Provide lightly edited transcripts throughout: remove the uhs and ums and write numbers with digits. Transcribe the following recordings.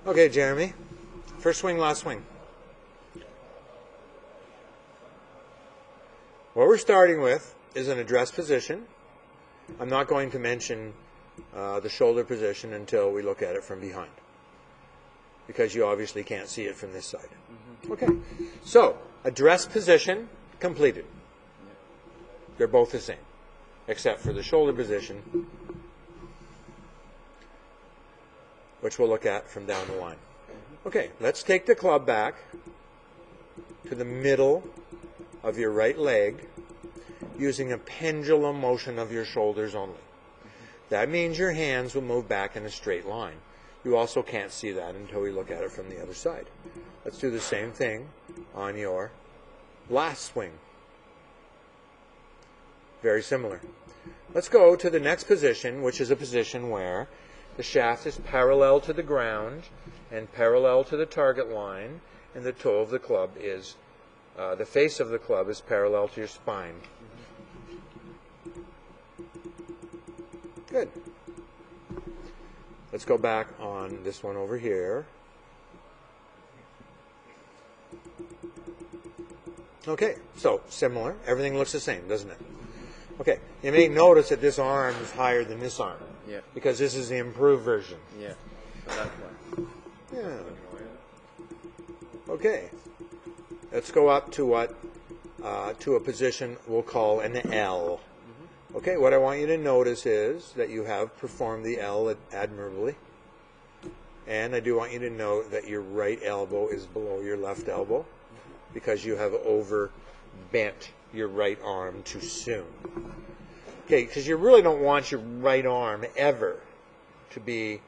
Okay, Jeremy. First swing, last swing. What we're starting with is an address position. I'm not going to mention the shoulder position until we look at it from behind, because you obviously can't see it from this side. Okay, so address position completed. They're both the same, except for the shoulder position, which we'll look at from down the line. Okay, let's take the club back to the middle of your right leg using a pendulum motion of your shoulders only. That means your hands will move back in a straight line. You also can't see that until we look at it from the other side. Let's do the same thing on your last swing. Very similar. Let's go to the next position, which is a position where the shaft is parallel to the ground and parallel to the target line, and the toe of the club is, the face of the club is parallel to your spine. Good. Let's go back on this one over here. Okay, so similar. Everything looks the same, doesn't it? Okay, you may notice that this arm is higher than this arm. Yeah. Because this is the improved version. Yeah. So that's why. Yeah. Okay. Let's go up to what to a position we'll call an L. Okay, what I want you to notice is that you have performed the L admirably. And I do want you to note that your right elbow is below your left elbow because you have over bent your right arm too soon. Okay, because you really don't want your right arm ever to be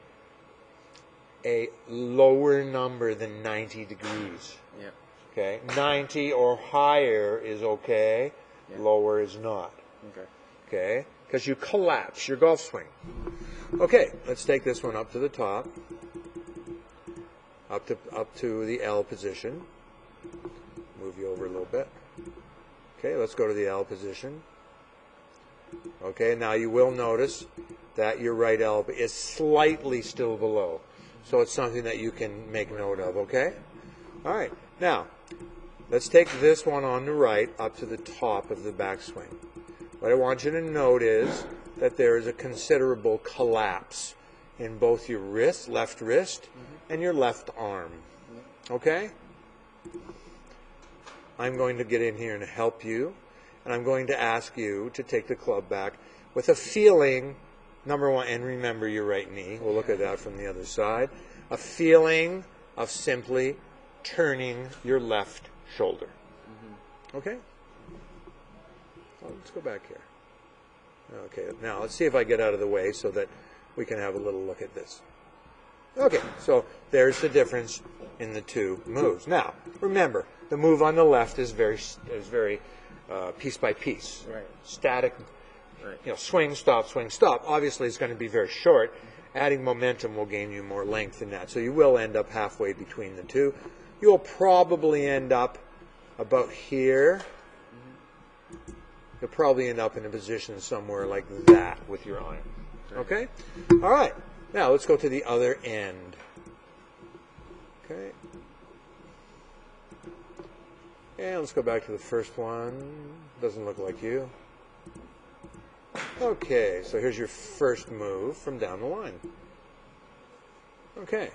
a lower number than 90 degrees. Yeah. Okay, 90 or higher is okay, Yeah. lower is not. Okay. Okay, because you collapse your golf swing. Okay, let's take this one up to the top, up to the L position. Move you over a little bit. Okay, let's go to the L position. Okay, now you will notice that your right elbow is slightly still below. So it's something that you can make note of, okay? All right, now, let's take this one on the right up to the top of the backswing. What I want you to note is that there is a considerable collapse in both your wrist, left wrist, and your left arm. Okay? I'm going to get in here and help you, and I'm going to ask you to take the club back with a feeling, number one, and remember your right knee. We'll look at that from the other side. A feeling of simply turning your left shoulder. Okay? Well, let's go back here. Okay, now let's see if I get out of the way so that we can have a little look at this. Okay, so there's the difference in the two moves. Now, remember, the move on the left is very piece by piece. Right. Static, Right. you know, swing, stop, swing, stop. Obviously, it's going to be very short. Adding momentum will gain you more length in that. So you will end up halfway between the two. You'll probably end up about here. You'll probably end up in a position somewhere like that with your arm. Okay? All right. Now let's go to the other end. Okay. And let's go back to the first one. Doesn't look like you. Okay, so here's your first move from down the line. Okay.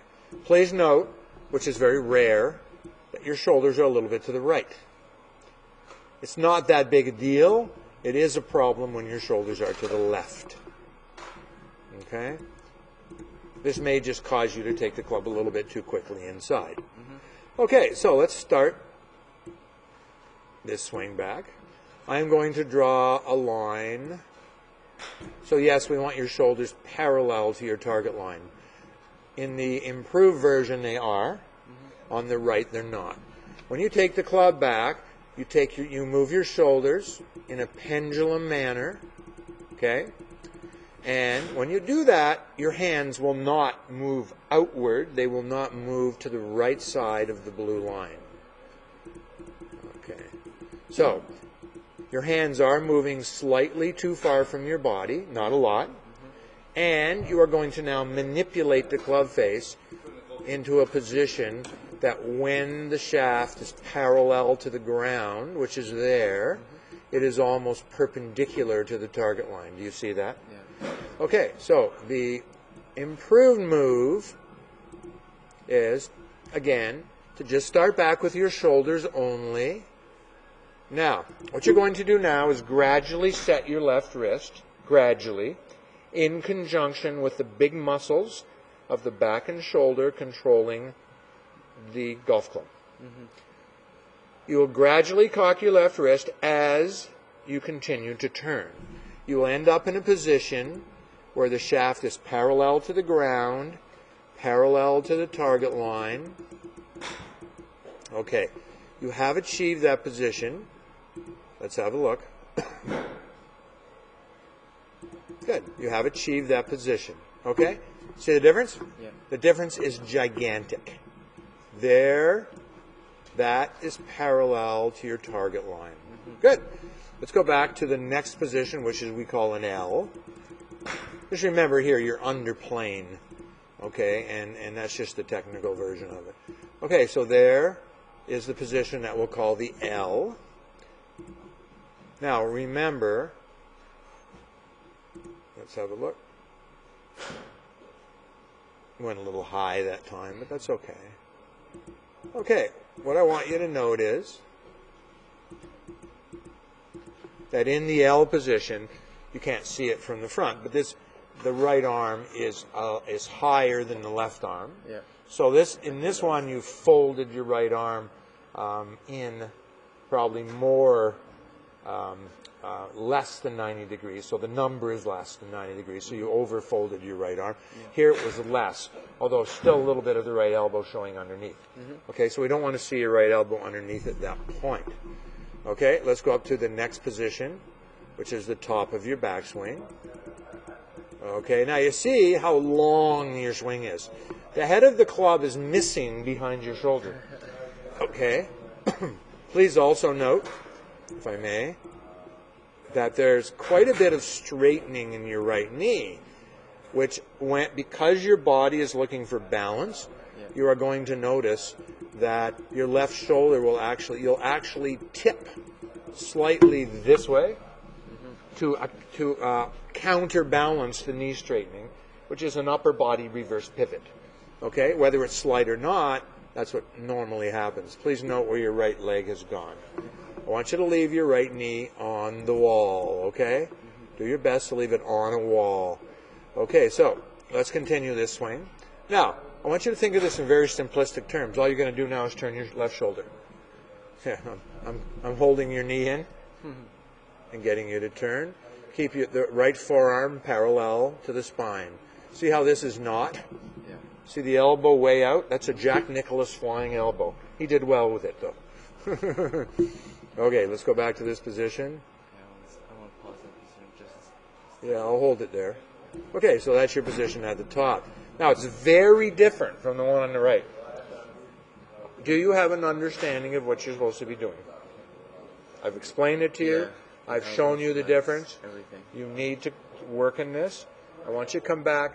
Please note, which is very rare, that your shoulders are a little bit to the right. It's not that big a deal. It is a problem when your shoulders are to the left. Okay? This may just cause you to take the club a little bit too quickly inside. Okay, so let's start this swing back. I'm going to draw a line. So yes, we want your shoulders parallel to your target line. In the improved version, they are. On the right, they're not. When you take the club back, you move your shoulders in a pendulum manner, okay? And when you do that, your hands will not move outward. They will not move to the right side of the blue line. Okay. So, your hands are moving slightly too far from your body, not a lot. And you are going to now manipulate the club face into a position that when the shaft is parallel to the ground, which is there, it is almost perpendicular to the target line. Do you see that? Yeah. Okay, so the improved move is, again, to just start back with your shoulders only. Now, what you're going to do now is gradually set your left wrist, gradually, in conjunction with the big muscles of the back and shoulder controlling the golf club. You will gradually cock your left wrist as you continue to turn. You will end up in a position where the shaft is parallel to the ground, parallel to the target line. Okay, you have achieved that position. Let's have a look. Good, you have achieved that position. Okay, see the difference? Yeah. The difference is gigantic. There, that is parallel to your target line. Good. Let's go back to the next position, which is we call an L. Just remember here, you're under plane. Okay, and that's just the technical version of it. Okay, so there is the position that we'll call the L. Now remember, let's have a look. Went a little high that time, but that's okay. Okay, what I want you to note is that in the L position, you can't see it from the front, but the right arm is higher than the left arm. Yeah. So in this one, you folded your right arm in probably more less than 90 degrees. So the number is less than 90 degrees. So you overfolded your right arm. Yeah. Here it was less, although still a little bit of the right elbow showing underneath. Okay, so we don't want to see your right elbow underneath at that point. Okay, let's go up to the next position, which is the top of your backswing. Okay, now you see how long your swing is. The head of the club is missing behind your shoulder. Okay, please also note, if I may, that there's quite a bit of straightening in your right knee, which because your body is looking for balance, you are going to notice that your left shoulder you'll actually tip slightly this way to counterbalance the knee straightening, which is an upper body reverse pivot. Okay, whether it's slight or not, that's what normally happens. Please note where your right leg has gone. I want you to leave your right knee on the wall, okay? Do your best to leave it on a wall. Okay, so let's continue this swing. Now, I want you to think of this in very simplistic terms. All you're going to do now is turn your left shoulder. Yeah, I'm holding your knee in and getting you to turn. Keep the right forearm parallel to the spine. See how this is not? Yeah. See the elbow way out? That's a Jack Nicklaus flying elbow. He did well with it, though. Okay, let's go back to this position. Yeah, I want to pause that position just. Yeah, I'll hold it there. Okay, so that's your position at the top. Now, it's very different from the one on the right. Do you have an understanding of what you're supposed to be doing? I've explained it to you. Yeah. I've shown you the difference. Everything. You need to work in this. I want you to come back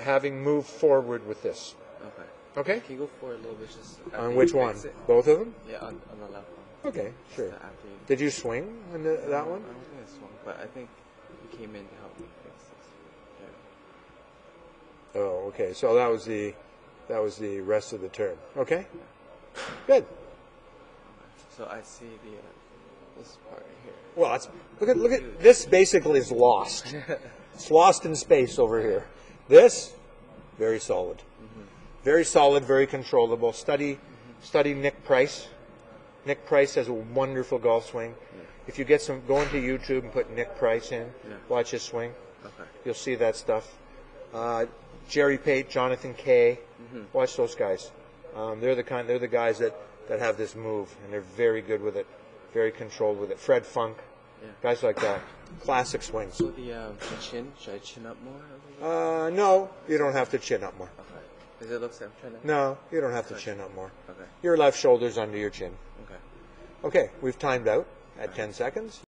having moved forward with this. Okay. Okay? Can you go forward a little bit? Just On which one? Both of them? Yeah, on the left one. Okay, sure. Just after you- Did you swing on that one? I don't think I swung, but I think you came in to help me fix this. Yeah. Oh, okay. So that was the rest of the turn. Okay? Good. So I see this part right here. Well, look at this. Basically, is lost. It's lost in space over here. This, very solid, very solid, very controllable. Study Nick Price. Nick Price has a wonderful golf swing. Yeah. If you go into YouTube and put Nick Price in, watch his swing. Okay. You'll see that stuff. Jerry Pate, Jonathan Kay, watch those guys. They're the guys that have this move, and they're very good with it, very controlled with it. Fred Funk, guys like that, classic swings. So the chin, should I chin up more? No, you don't have to chin up more. Okay. Because it looks like I'm trying to. No, you don't have to chin up more. Okay. Your left shoulder's under your chin. Okay. Okay, we've timed out at 10 seconds.